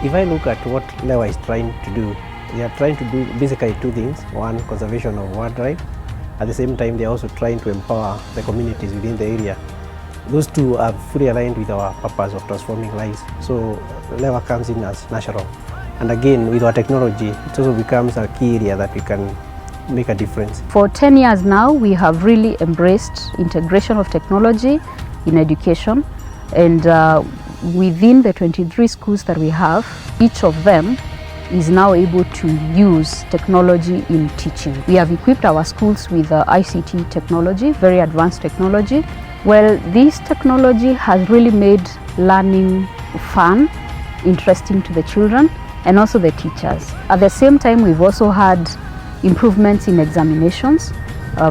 If I look at what Lewa is trying to do, they are trying to do basically two things. One, conservation of wildlife. At the same time, they are also trying to empower the communities within the area. Those two are fully aligned with our purpose of transforming lives. So Lewa comes in as natural. And again, with our technology, it also becomes a key area that we can make a difference. For 10 years now, we have really embraced integration of technology in education. And within the 23 schools that we have, each of them is now able to use technology in teaching. We have equipped our schools with ICT technology, very advanced technology. Well, this technology has really made learning fun, interesting to the children and also the teachers. At the same time, we've also had improvements in examinations.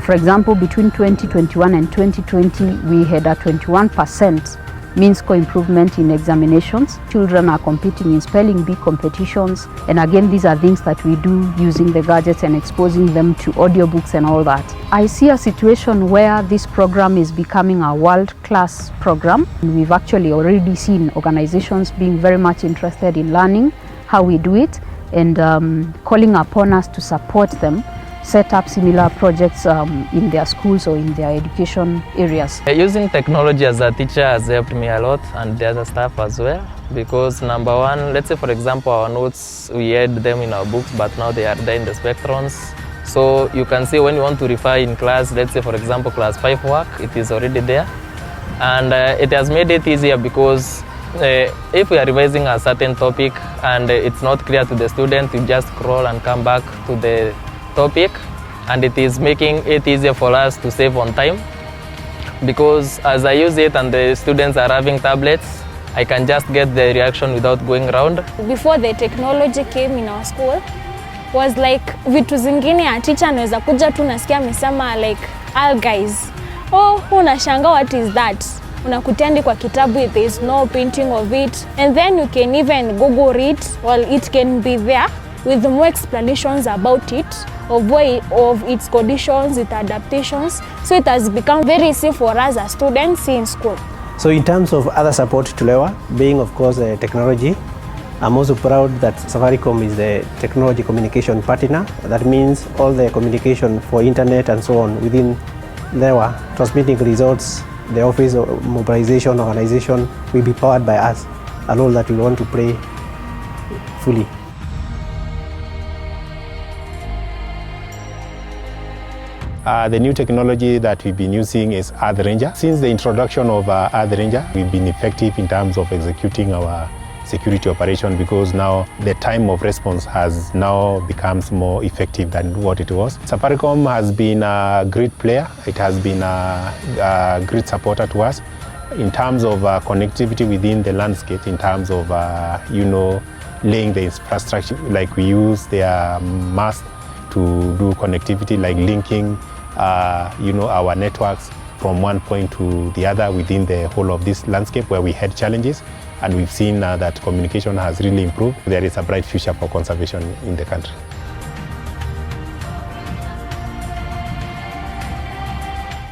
For example, between 2021 and 2020, we had a 21% mean score improvement in examinations. Children are competing in spelling bee competitions. And again, these are things that we do using the gadgets and exposing them to audiobooks and all that. I see a situation where this program is becoming a world-class program. We've actually already seen organizations being very much interested in learning how we do it and calling upon us to support them set up similar projects in their schools or in their education areas. Using technology as a teacher has helped me a lot, and the other staff as well, because number one, let's say for example our notes, we had them in our books, but now they are there in the spectrums. So you can see when you want to refer in class, let's say for example class 5 work, it is already there. And it has made it easier because if we are revising a certain topic and it's not clear to the student, you just scroll and come back to the topic, and it is making it easier for us to save on time, because as I use it and the students are having tablets, I can just get the reaction without going around. Before the technology came in our school, was like vitu zingine ya teacher anaweza kuja tu nasikia amesema like guys, oh unashanga what is that, unakutendi kwa kitabu, there is no painting of it, and then you can even Google it, or it can be there with more explanations about it, of its conditions, its adaptations. So it has become very easy for us as students in school. So in terms of other support to Lewa, being of course a technology, I'm also proud that Safaricom is the technology communication partner. That means all the communication for internet and so on within Lewa, transmitting results, the office of mobilization organization will be powered by us, a role that we want to play fully. The new technology that we've been using is Earth Ranger. Since the introduction of Earth Ranger, we've been effective in terms of executing our security operation, because now the time of response has now becomes more effective than what it was. Safaricom has been a great player. It has been a great supporter to us in terms of connectivity within the landscape, in terms of laying the infrastructure. Like we use their mast to do connectivity, like linking our networks from one point to the other within the whole of this landscape where we had challenges, and we've seen that communication has really improved. There is a bright future for conservation in the country.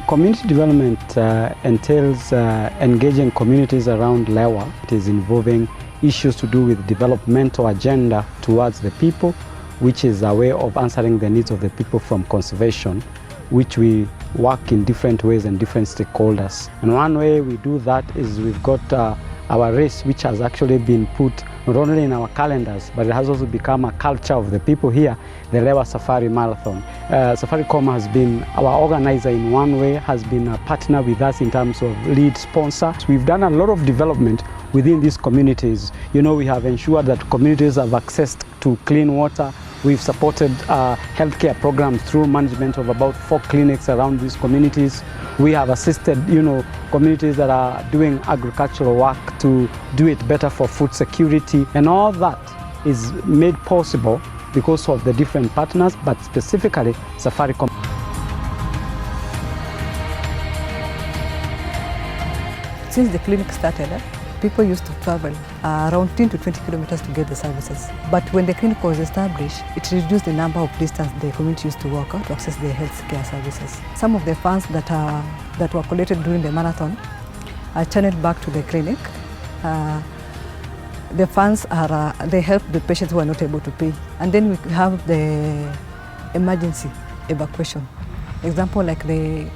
Community development entails engaging communities around Lewa. It is involving issues to do with developmental agenda towards the people, which is a way of answering the needs of the people from conservation, which we work in different ways and different stakeholders. And one way we do that is we've got our race, which has actually been put not only in our calendars, but it has also become a culture of the people here, the Lewa Safari Marathon. Safaricom has been our organizer in one way, has been a partner with us in terms of lead sponsor. We've done a lot of development within these communities. We have ensured that communities have access to clean water. We've supported healthcare programs through management of about 4 clinics around these communities. We have assisted, communities that are doing agricultural work to do it better for food security. And all that is made possible because of the different partners, but specifically Safaricom. Since the clinic started, people used to travel around 10 to 20 kilometers to get the services. But when the clinic was established, it reduced the number of distance the community used to walk out to access the health care services. Some of the funds that were collected during the marathon are channeled back to the clinic. The funds are, they help the patients who are not able to pay. And then we have the emergency evacuation. Example, like the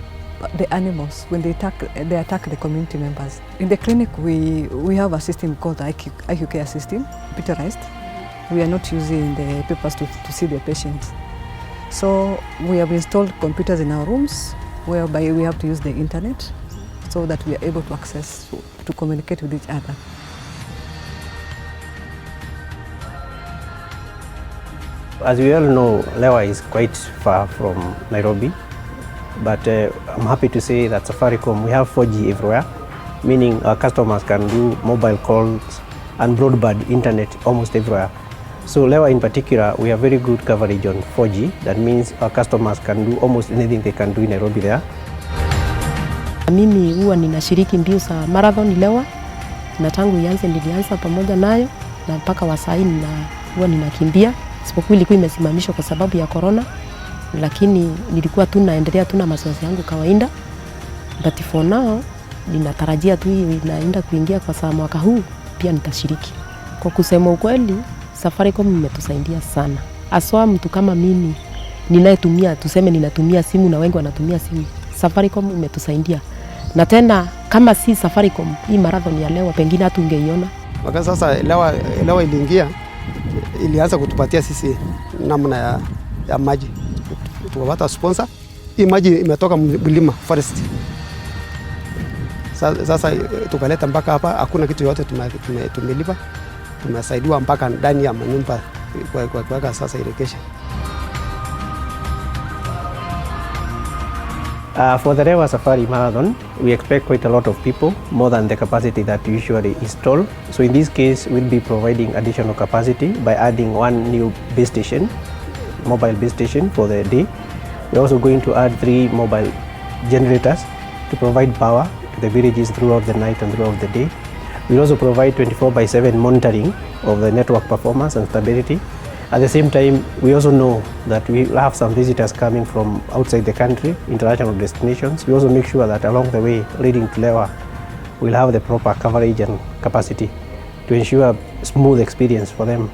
animals, when they attack the community members. In the clinic, we have a system called the IQ care system, computerized. We are not using the papers to see the patients. So we have installed computers in our rooms, whereby we have to use the internet so that we are able to access, to communicate with each other. As we all know, Lewa is quite far from Nairobi, but I'm happy to say that Safaricom, we have 4G everywhere, meaning our customers can do mobile calls and broadband internet almost everywhere. So Lewa in particular, we have very good coverage on 4G. That means our customers can do almost anything they can do in Nairobi there. Mimi huwa ninashiriki mbio za marathon Lewa, na tangu ianze nilianza pamoja nayo na mpaka wa saa hii huwa ninakimbia. Isipokuwa ilikuwa imesimamishwa kwa sababu ya corona, lakini nilikuwa tu naendelea tu na mazoezi yangu kawaida. But for now ninatarajia tu inaenda kuingia kwa saa mwaka huu pia nitashiriki. Kwa kusema ukweli, Safaricom imetusaidia sana. Aswa mtu kama mimi ninayetumia, tuseme ninatumia simu na wengi wanatumia simu. Safaricom imetusaidia. Na tena kama si Safaricom, hii marathon ya Lewa pengine hatu ungeiona. Wakati sasa Lewa iliingia, ilianza kutupatia sisi namna ya maji. Tukapata sponsor. Hii maji imetoka mlima forest. Sasa tukaleta mpaka hapa, hakuna kitu yote tumelipa. Tumesaidiwa mpaka ndani ya manyumba kwa sasa irrigation. For the Lewa Safari Marathon, we expect quite a lot of people, more than the capacity that we usually install. So in this case, we'll be providing additional capacity by adding one new base station, mobile base station for the day. We're also going to add 3 mobile generators to provide power to the villages throughout the night and throughout the day. We'll also provide 24/7 monitoring of the network performance and stability. At the same time, we also know that we will have some visitors coming from outside the country, international destinations. We also make sure that along the way leading to Lewa, we'll have the proper coverage and capacity to ensure a smooth experience for them.